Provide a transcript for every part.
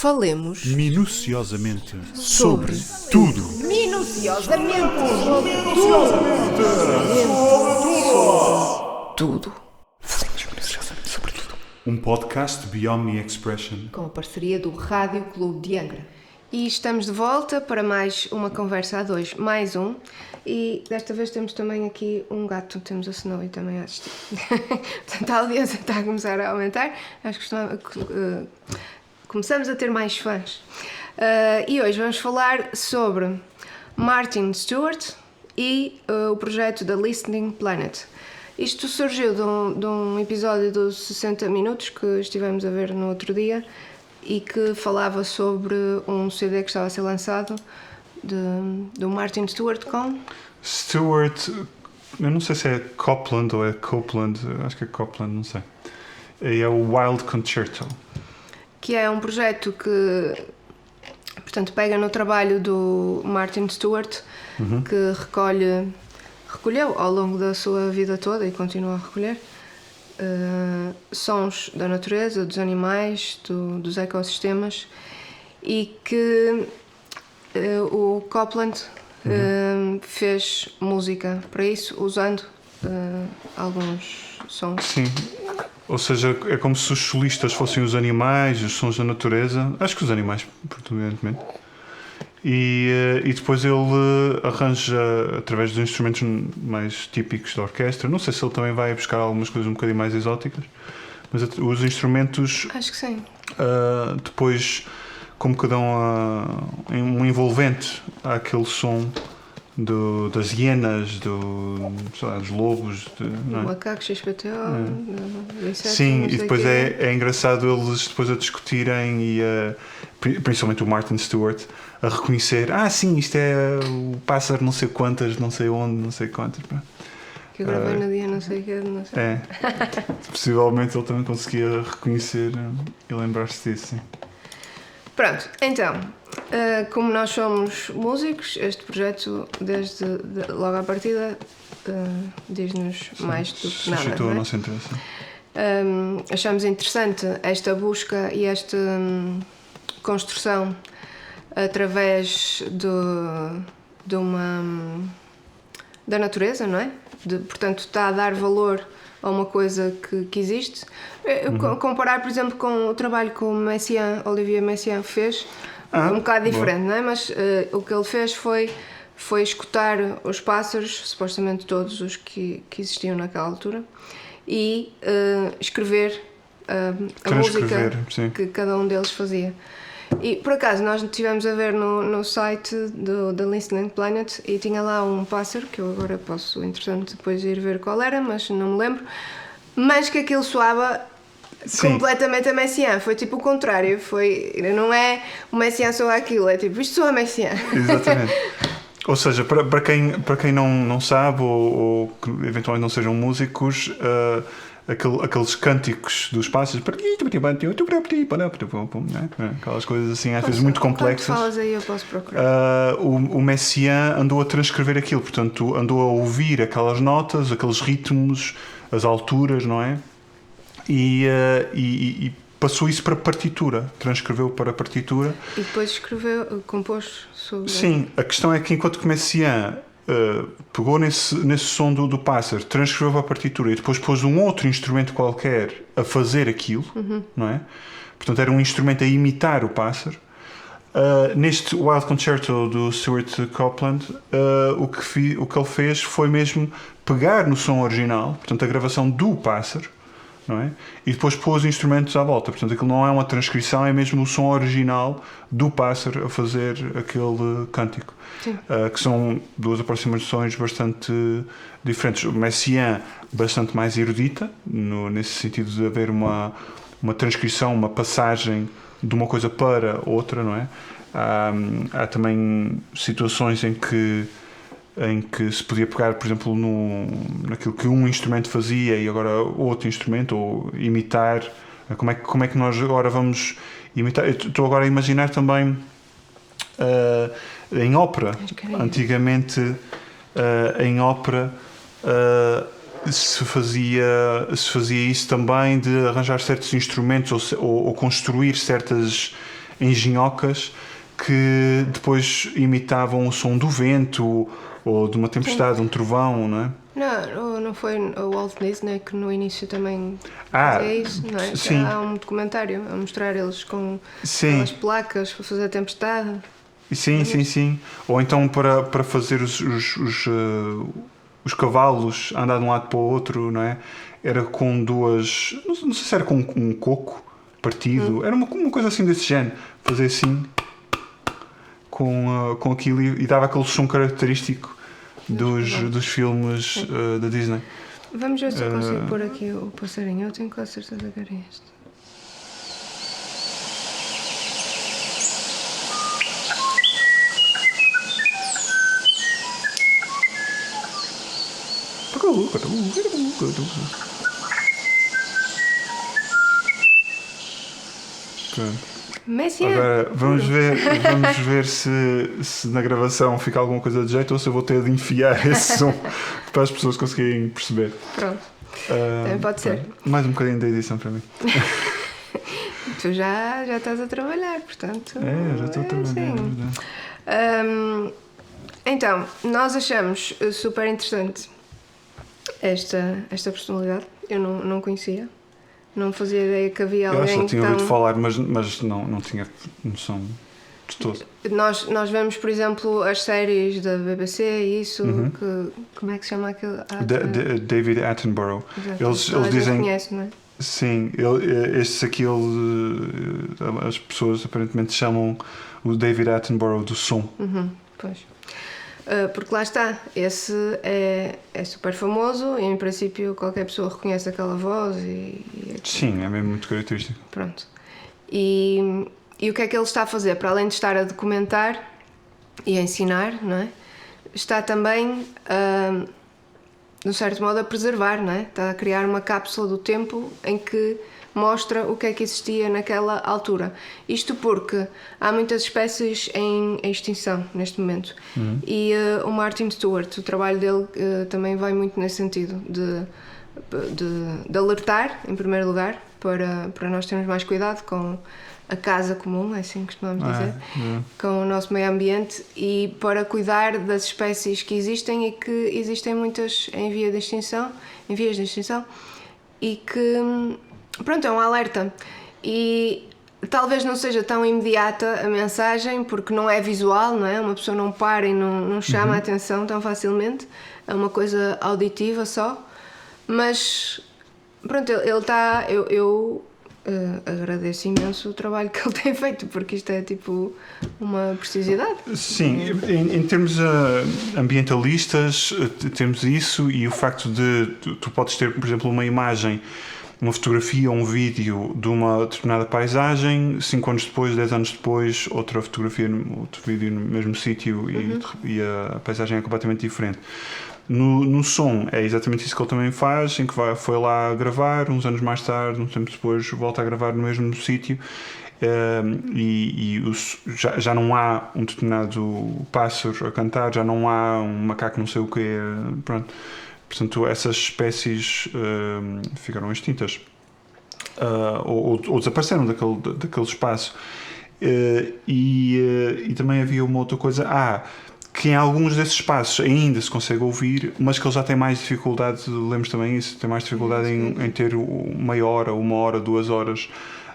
Falemos minuciosamente sobre tudo. Minuciosamente tudo. Falemos minuciosamente sobre tudo. Um podcast Beyond Me Expression. Com a parceria do Rádio Clube de Angra. E estamos de volta para mais uma conversa a dois, mais um. E desta vez temos também aqui um gato, temos a Snowy também a assistir. Portanto, a audiência está a começar a aumentar. Acho que começamos a ter mais fãs. E hoje vamos falar sobre Martin Stewart e o projeto da Listening Planet. Isto surgiu de um episódio dos 60 minutos que estivemos a ver no outro dia e que falava sobre um CD que estava a ser lançado do Martin Stewart com... Stewart, eu não sei se é Copland ou é Copeland, acho que é Copland, não sei. E é o Wild Concerto. Que é um projeto que, portanto, pega no trabalho do Martin Stewart, que recolheu ao longo da sua vida toda e continua a recolher sons da natureza, dos animais, dos ecossistemas, e que o Copland fez música para isso, usando alguns sons. Sim, ou seja, é como se os solistas fossem os animais, os sons da natureza, acho que os animais, predominantemente. E depois ele arranja através dos instrumentos mais típicos da orquestra. Não sei se ele também vai buscar algumas coisas um bocadinho mais exóticas, mas os instrumentos, Acho que sim. depois como que dão um envolvente àquele som das hienas, dos lobos, não é? Macaco, XPTO, insetos, Sim, e depois é engraçado eles depois a discutirem e principalmente o Martin Stewart a reconhecer, sim, isto é o pássaro não sei quantas, não sei onde, não sei quantas. Que eu gravei no dia não sei o que, não sei. Possivelmente ele também conseguia reconhecer e lembrar-se disso, sim. Pronto, então, como nós somos músicos, este projeto, desde logo à partida, diz-nos mais do que nada. Suscitou não é? o nosso interesse. Achamos interessante esta busca e esta construção através da natureza, não é? Portanto, está a dar valor a uma coisa que existe. Comparar, por exemplo, com o trabalho que o Olivier Messiaen fez, um bocado diferente, não é? Mas o que ele fez foi escutar os pássaros, supostamente todos os que existiam naquela altura, e escrever a música que cada um deles fazia. E por acaso nós estivemos a ver no site da Listening Planet e tinha lá um pássaro que eu agora posso, interessante, depois ir ver qual era, mas não me lembro, mas que aquilo soava completamente a Messiaen. Foi tipo o contrário, não é o Messiaen soa aquilo, é tipo isto soa a Messiaen. Exatamente. Ou seja, para quem não sabe ou que eventualmente não sejam músicos, aqueles cânticos dos pássaros, aquelas coisas assim, às vezes muito complexas. Quando falas aí eu posso procurar. O Messiaen andou a transcrever aquilo, portanto andou a ouvir aquelas notas, aqueles ritmos, as alturas, não é? E passou isso para partitura, transcreveu para partitura. E depois compôs sobre... Sim, a questão é que enquanto que Messiaen pegou nesse som do pássaro, transcreveu a partitura e depois pôs um outro instrumento qualquer a fazer aquilo, não é? Portanto, era um instrumento a imitar o pássaro. Neste Wild Concerto do Stuart Copeland, o que ele fez foi mesmo pegar no som original, portanto, a gravação do pássaro, não é? E depois pôs instrumentos à volta. Portanto, aquilo não é uma transcrição, é mesmo o som original do pássaro a fazer aquele cântico. Que são duas aproximações bastante diferentes. O Messiaen bastante mais erudita, nesse sentido de haver uma transcrição, uma passagem de uma coisa para outra, não é? Há também situações em que se podia pegar, por exemplo, naquilo que um instrumento fazia e agora outro instrumento, ou imitar. Como é que nós agora vamos imitar? Eu estou agora a imaginar também em ópera. Antigamente, em ópera, se fazia isso também, de arranjar certos instrumentos ou construir certas engenhocas que depois imitavam o som do vento ou de uma tempestade, um trovão, não é? Não foi o Walt Disney que no início também Ah, fazia isso, não é? sim. Há um documentário a mostrar eles com Sim. aquelas placas para fazer a tempestade. Sim. Ou então para fazer os cavalos andar de um lado para o outro, não é? Era com duas... Não sei se era com um coco partido. Era uma coisa assim desse género. Fazer assim com aquilo e dava aquele som característico dos filmes da Disney. Vamos ver se eu consigo pôr aqui o passarinho. Eu tenho quase certeza que era este. Messi. Agora vamos ver se na gravação fica alguma coisa de jeito ou se eu vou ter de enfiar esse som para as pessoas conseguirem perceber. Pronto. Também pode ser. Mais um bocadinho da edição para mim. Tu já estás a trabalhar, portanto. Já estou a trabalhar. Sim. Então, nós achamos super interessante esta personalidade. Eu não conhecia. Não fazia ideia que havia Eu alguém já tinha tão... ouvido falar, mas não tinha noção de todo. Nós vemos, por exemplo, as séries da BBC e isso, como é que se chama aquele ator? David Attenborough. Exato. Eles Toda a gente dizem... conhece, não é? Sim, estes aqui, as pessoas aparentemente chamam o David Attenborough do som. Pois. Porque lá está, esse é super famoso e em princípio qualquer pessoa reconhece aquela voz e Sim, é mesmo muito característico. pronto. E o que é que ele está a fazer? Para além de estar a documentar e a ensinar, não é? Está também, de um certo modo, a preservar, não é? Está a criar uma cápsula do tempo em que mostra o que é que existia naquela altura. Isto porque há muitas espécies em extinção neste momento. E o Martin Stewart, o trabalho dele também vai muito nesse sentido, de alertar, em primeiro lugar, para nós termos mais cuidado com a casa comum, é assim que costumamos dizer, com o nosso meio ambiente e para cuidar das espécies que existem e que existem muitas em vias de extinção e que, pronto, é um alerta. E talvez não seja tão imediata a mensagem porque não é visual, não é? Uma pessoa não para e não chama a atenção tão facilmente, é uma coisa auditiva só, mas pronto, ele está... Eu agradeço imenso o trabalho que ele tem feito, porque isto é tipo uma precisidade. Sim, em termos ambientalistas, temos isso e o facto de tu podes ter, por exemplo, uma imagem, uma fotografia ou um vídeo de uma determinada paisagem, 5 anos depois, 10 anos depois, outra fotografia, outro vídeo no mesmo sítio e a paisagem é completamente diferente. No som é exatamente isso que ele também faz, em que foi lá gravar, uns anos mais tarde, um tempo depois volta a gravar no mesmo sítio já não há um determinado pássaro a cantar, já não há um macaco não sei o que, pronto. Portanto, essas espécies ficaram extintas ou desapareceram daquele espaço. E também havia uma outra coisa, que em alguns desses espaços ainda se consegue ouvir, mas que ele já tem mais dificuldade, lemos também isso, tem mais dificuldade em ter meia hora, 1 hora, 2 horas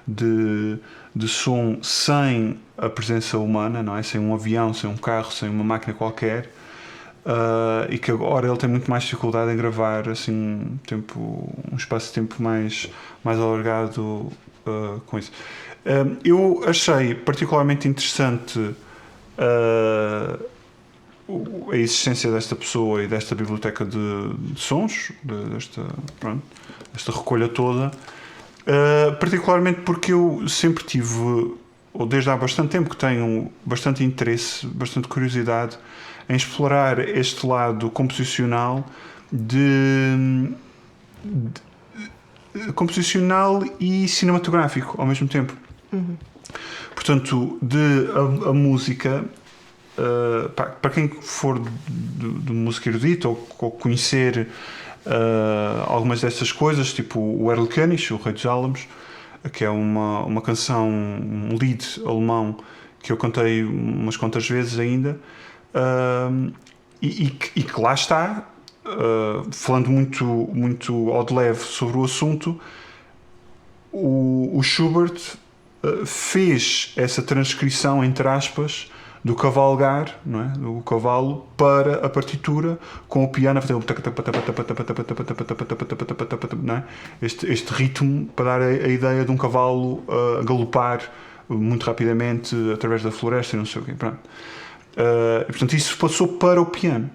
de som sem a presença humana, não é? Sem um avião, sem um carro, sem uma máquina qualquer. E que agora ele tem muito mais dificuldade em gravar assim, um espaço de tempo mais alargado com isso. Eu achei particularmente interessante a existência desta pessoa e desta biblioteca de sons, desta recolha toda, particularmente porque eu sempre tive, ou desde há bastante tempo que tenho bastante interesse, bastante curiosidade em explorar este lado composicional composicional e cinematográfico ao mesmo tempo. Portanto, a música, para quem for de música erudita ou conhecer algumas dessas coisas, tipo o Erl König, o Rei dos Álamos, que é uma canção, um lead alemão que eu cantei umas quantas vezes ainda, e que lá está, falando muito ao de leve sobre o assunto, o Schubert fez essa transcrição, entre aspas, do cavalgar, não é? Do cavalo para a partitura, com o piano a fazer não é? Este ritmo para dar a ideia de um cavalo a galopar muito rapidamente através da floresta e não sei o quê. Pronto. Portanto, isso passou para o piano.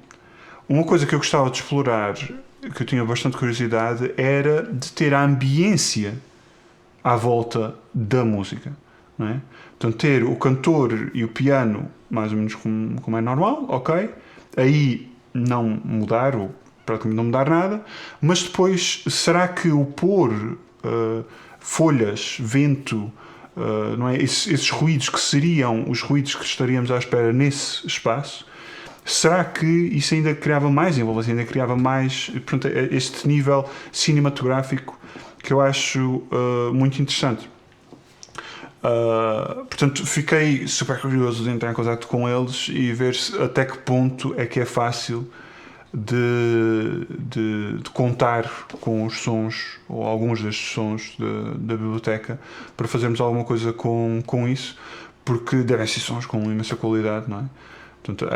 Uma coisa que eu gostava de explorar, que eu tinha bastante curiosidade, era de ter a ambiência à volta da música, não é? Portanto, ter o cantor e o piano mais ou menos como é normal, ok? Aí não mudar, ou praticamente não mudar nada, mas depois, será que o pôr folhas, vento, não é? Esses ruídos que seriam os ruídos que estaríamos à espera nesse espaço, será que isso ainda criava mais envolvência, ainda criava mais, portanto, este nível cinematográfico que eu acho muito interessante. Portanto, fiquei super curioso de entrar em contato com eles e ver até que ponto é que é fácil de contar com os sons, ou alguns destes sons da biblioteca, para fazermos alguma coisa com isso, porque devem ser sons com imensa qualidade, não é? Portanto,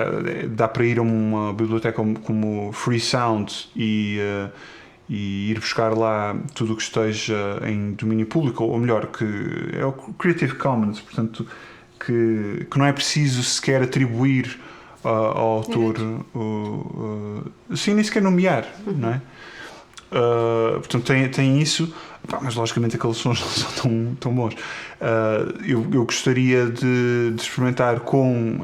dá para ir a uma biblioteca como Free Sound e ir buscar lá tudo o que esteja em domínio público, ou melhor, que é o Creative Commons, portanto, que não é preciso sequer atribuir ao autor, sim, nem sequer nomear, não é? Portanto, tem isso, mas logicamente aqueles sons não são tão bons. Eu gostaria de experimentar com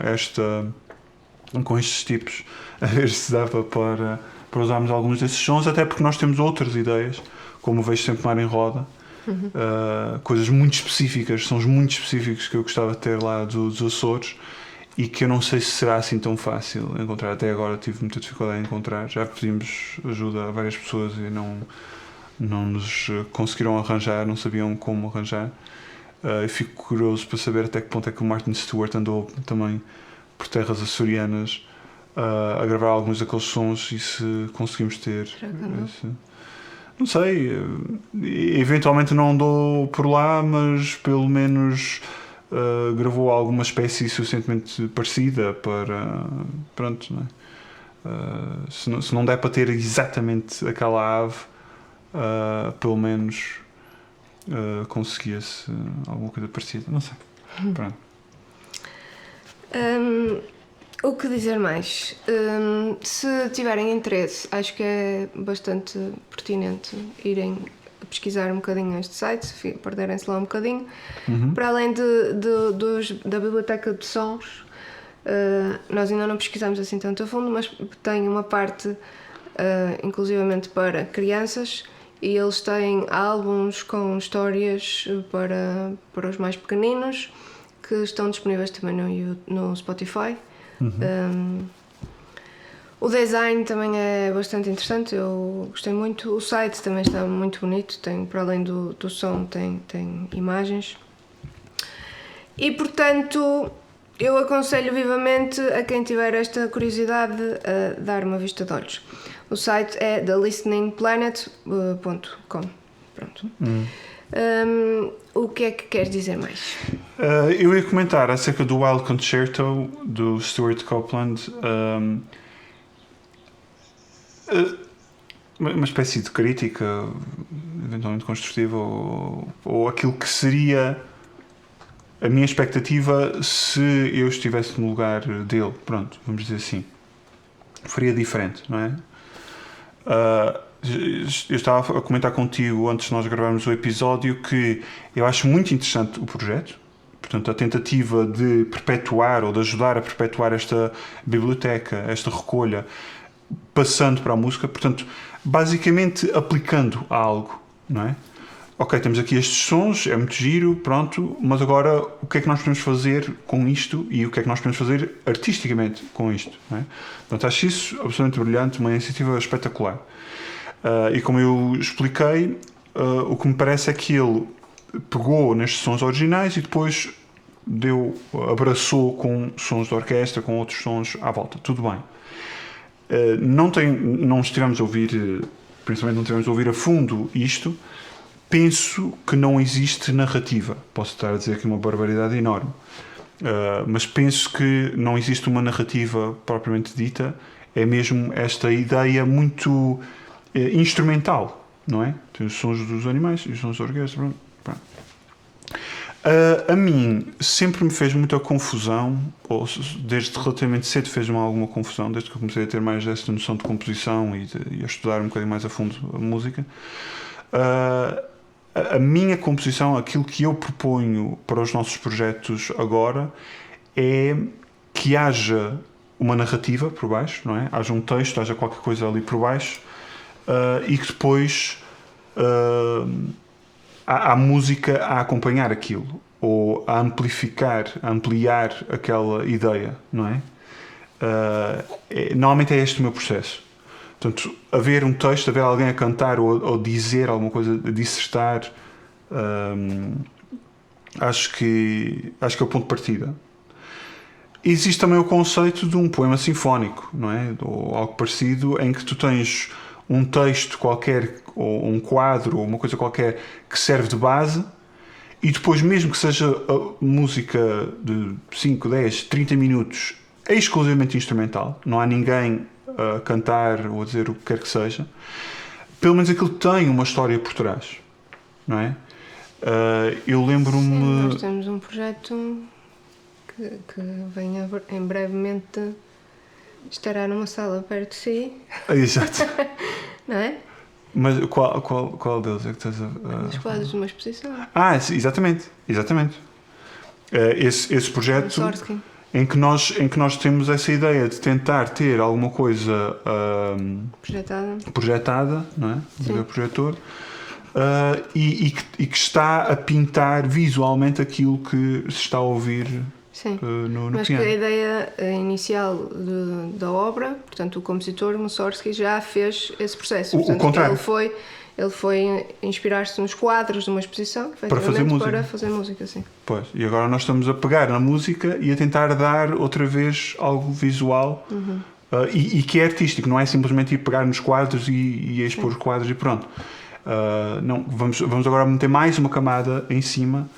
estes tipos, a ver se dava para usarmos alguns desses sons, até porque nós temos outras ideias, como o Vejo Sempre Mar em Roda, coisas muito específicas, sons muito específicos que eu gostava de ter lá dos Açores, e que eu não sei se será assim tão fácil encontrar. Até agora tive muita dificuldade em encontrar, já pedimos ajuda a várias pessoas e não nos conseguiram arranjar, não sabiam como arranjar. Eu fico curioso para saber até que ponto é que o Martin Stewart andou também por terras açorianas a gravar alguns daqueles sons, e se conseguimos ter não sei, eventualmente não andou por lá, mas pelo menos gravou alguma espécie suficientemente parecida para, pronto, não é? Se não der para ter exatamente aquela ave, pelo menos conseguia-se alguma coisa parecida, não sei. Pronto. O que dizer mais? Se tiverem interesse, acho que é bastante pertinente irem pesquisar um bocadinho este site, perderem-se lá um bocadinho. Para além da biblioteca de sons, nós ainda não pesquisamos assim tanto a fundo, mas tem uma parte inclusivamente para crianças, e eles têm álbuns com histórias para os mais pequeninos, que estão disponíveis também no Spotify. O design também é bastante interessante, eu gostei muito. O site também está muito bonito, tem, para além do som, tem imagens. E portanto, eu aconselho vivamente a quem tiver esta curiosidade a dar uma vista de olhos. O site é thelisteningplanet.com. Pronto. O que é que queres dizer mais? Eu ia comentar acerca do Wild Concerto do Stuart Copeland, uma espécie de crítica eventualmente construtiva, ou aquilo que seria a minha expectativa se eu estivesse no lugar dele. Pronto, vamos dizer assim, faria diferente, não é? Eu estava a comentar contigo antes de nós gravarmos o episódio que eu acho muito interessante o projeto, portanto a tentativa de perpetuar ou de ajudar a perpetuar esta biblioteca, esta recolha, passando para a música, portanto basicamente aplicando a algo, não é? Ok, temos aqui estes sons, é muito giro, pronto, mas agora o que é que nós podemos fazer com isto e o que é que nós podemos fazer artisticamente com isto, não é? Portanto, acho isso absolutamente brilhante, uma iniciativa espetacular. E como eu expliquei, o que me parece é que ele pegou nestes sons originais e depois abraçou com sons de orquestra, com outros sons à volta. Tudo bem. Não estivemos a ouvir, principalmente não estivemos a ouvir a fundo isto. Penso que não existe narrativa. Posso estar a dizer aqui uma barbaridade enorme. Mas penso que não existe uma narrativa propriamente dita. É mesmo esta ideia muito instrumental, não é? Tem os sons dos animais e os sons da orquestra. Pronto. A mim sempre me fez muita confusão, ou desde relativamente cedo fez-me alguma confusão, desde que eu comecei a ter mais esta noção de composição e a estudar um bocadinho mais a fundo a música. A minha composição, aquilo que eu proponho para os nossos projetos agora é que haja uma narrativa por baixo, não é? Haja um texto, haja qualquer coisa ali por baixo, e que depois há música a acompanhar aquilo, ou a ampliar aquela ideia, não é? Normalmente é este o meu processo. Portanto, haver um texto, haver alguém a cantar ou dizer alguma coisa, a dissertar, acho que é o ponto de partida. Existe também o conceito de um poema sinfónico, não é? Ou algo parecido, em que tu tens um texto qualquer, ou um quadro, ou uma coisa qualquer que serve de base, e depois, mesmo que seja música de 5, 10, 30 minutos, é exclusivamente instrumental, não há ninguém a cantar ou a dizer o que quer que seja, pelo menos aquilo tem uma história por trás, não é? Eu lembro-me... Sim, nós temos um projeto que vem em brevemente estará numa sala perto de si. Exato. Não é? Mas qual deles é que estás a... Os quadros de uma exposição. Exatamente. Esse projeto Mussorgsky. em que nós temos essa ideia de tentar ter alguma coisa projetada, não é? O projetor, e que está a pintar visualmente aquilo que se está a ouvir. Sim, no mas piano. Que a ideia inicial da obra, portanto o compositor Mussorgsky já fez esse processo. O contrário. Ele foi inspirar-se nos quadros de uma exposição para fazer música, sim. Pois, e agora nós estamos a pegar na música e a tentar dar outra vez algo visual, e que é artístico, não é simplesmente ir pegar nos quadros e expor os quadros e pronto. Não, vamos agora meter mais uma camada em cima,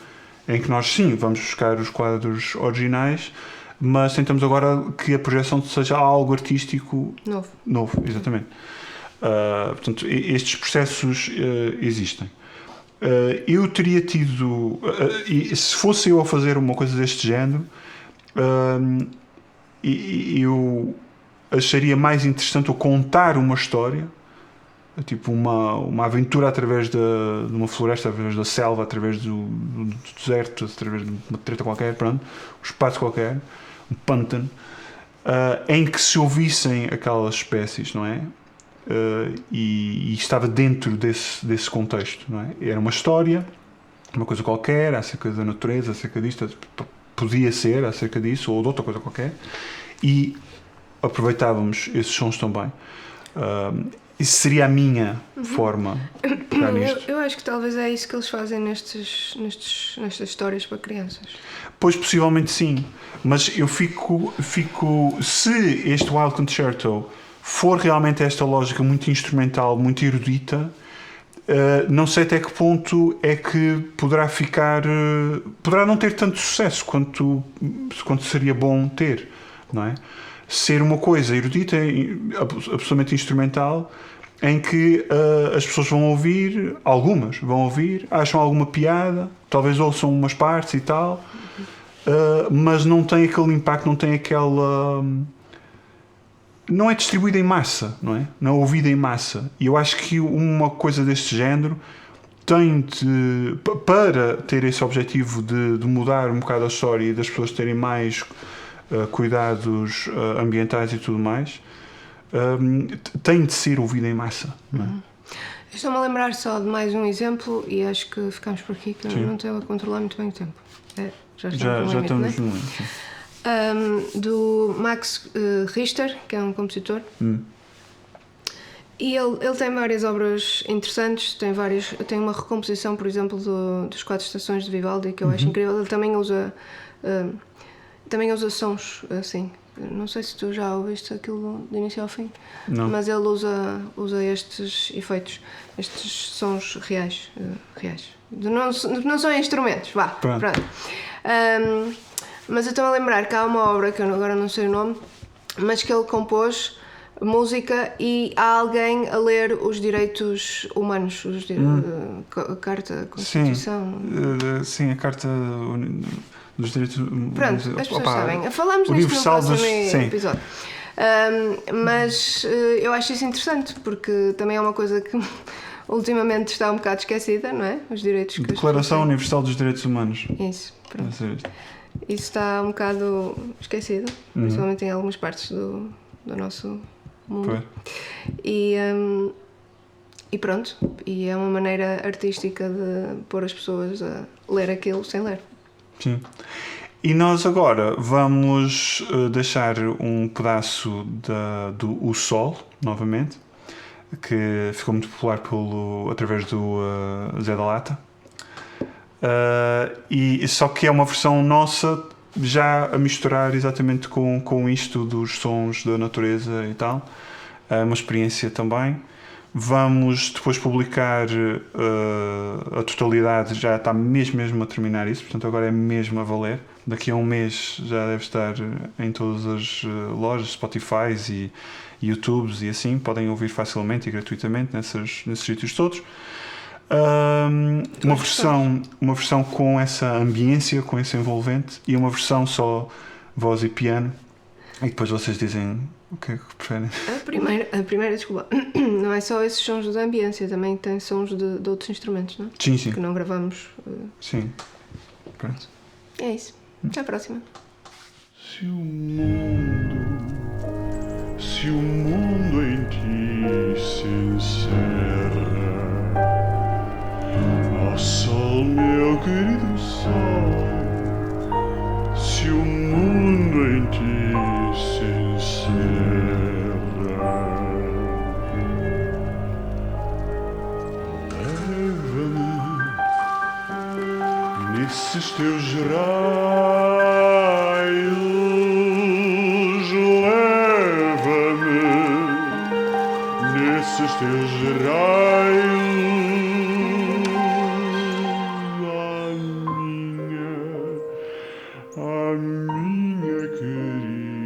em que nós sim vamos buscar os quadros originais, mas tentamos agora que a projeção seja algo artístico novo, exatamente. Portanto, estes processos existem. Eu teria tido, e se fosse eu a fazer uma coisa deste género, eu acharia mais interessante eu contar uma história, tipo uma aventura através de uma floresta, através da selva, através do deserto, através de uma treta qualquer, pronto, um espaço qualquer, um pântano, em que se ouvissem aquelas espécies, não é? E estava dentro desse contexto, não é? Era uma história, uma coisa qualquer, acerca da natureza, acerca disto, podia ser acerca disso, ou de outra coisa qualquer, e aproveitávamos esses sons também. Isso seria a minha forma de pegar nisto. Eu acho que talvez é isso que eles fazem nestas histórias para crianças. Pois, possivelmente sim, mas eu fico se este Wild Concerto for realmente esta lógica muito instrumental, muito erudita, não sei até que ponto é que poderá não ter tanto sucesso quanto seria bom ter, não é? Ser uma coisa erudita, absolutamente instrumental, em que as pessoas algumas vão ouvir, acham alguma piada, talvez ouçam umas partes e tal, mas não tem aquele impacto, não tem aquela... Não é distribuída em massa, não é? Não é ouvida em massa. E eu acho que uma coisa deste género para ter esse objetivo de mudar um bocado a história e das pessoas terem mais cuidados ambientais e tudo mais, tem de ser ouvida em massa, não é? Estou-me a lembrar só de mais um exemplo e acho que ficamos por aqui, que eu não estou a controlar muito bem o tempo. Já estamos no limite. Do Max Richter, que é um compositor, E ele tem várias obras interessantes, tem uma recomposição, por exemplo, dos Quatro Estações de Vivaldi, que eu acho incrível. Ele também usa sons assim. Não sei se tu já ouviste aquilo de início ao fim, Não. mas ele usa estes efeitos, estes sons reais. Não são instrumentos, vá. Pronto. Mas eu estou a lembrar que há uma obra que eu agora não sei o nome, mas que ele compôs música e há alguém a ler os direitos humanos, a Carta, a Constituição. Sim, a Carta dos Direitos Pronto, as pessoas sabem. Falamos nisto no Universal próximo episódio. Mas eu acho isso interessante porque também é uma coisa que ultimamente está um bocado esquecida, não é? Os direitos que as Declaração pessoas têm. Universal dos Direitos Humanos. Isso, pronto. Deve ser isto. Isso está um bocado esquecido, principalmente em algumas partes do nosso mundo. Pois. E pronto, e é uma maneira artística de pôr as pessoas a ler aquilo sem ler. Sim. E nós agora vamos deixar um pedaço do O Sol, novamente, que ficou muito popular através do Zé da Lata. E só que é uma versão nossa já a misturar exatamente com isto dos sons da natureza e tal. É uma experiência também. Vamos depois publicar a totalidade, já está mesmo a terminar isso, portanto agora é mesmo a valer. Daqui a um mês já deve estar em todas as lojas, Spotify e YouTubes e assim, podem ouvir facilmente e gratuitamente nesses sítios todos. Uma versão com essa ambiência, com esse envolvente, e uma versão só voz e piano, e depois vocês dizem o que é que preferem. A primeira, desculpa, não é só esses sons da ambiência, também tem sons de outros instrumentos, não é? Sim. Que não gravamos. Sim. Pronto. É isso. Até à próxima. Se o mundo em ti se encerra, ó sol, meu querido sol, se o mundo em ti se encerra, leva-me nesses teus raios, leva-me nesses teus raios à minha querida.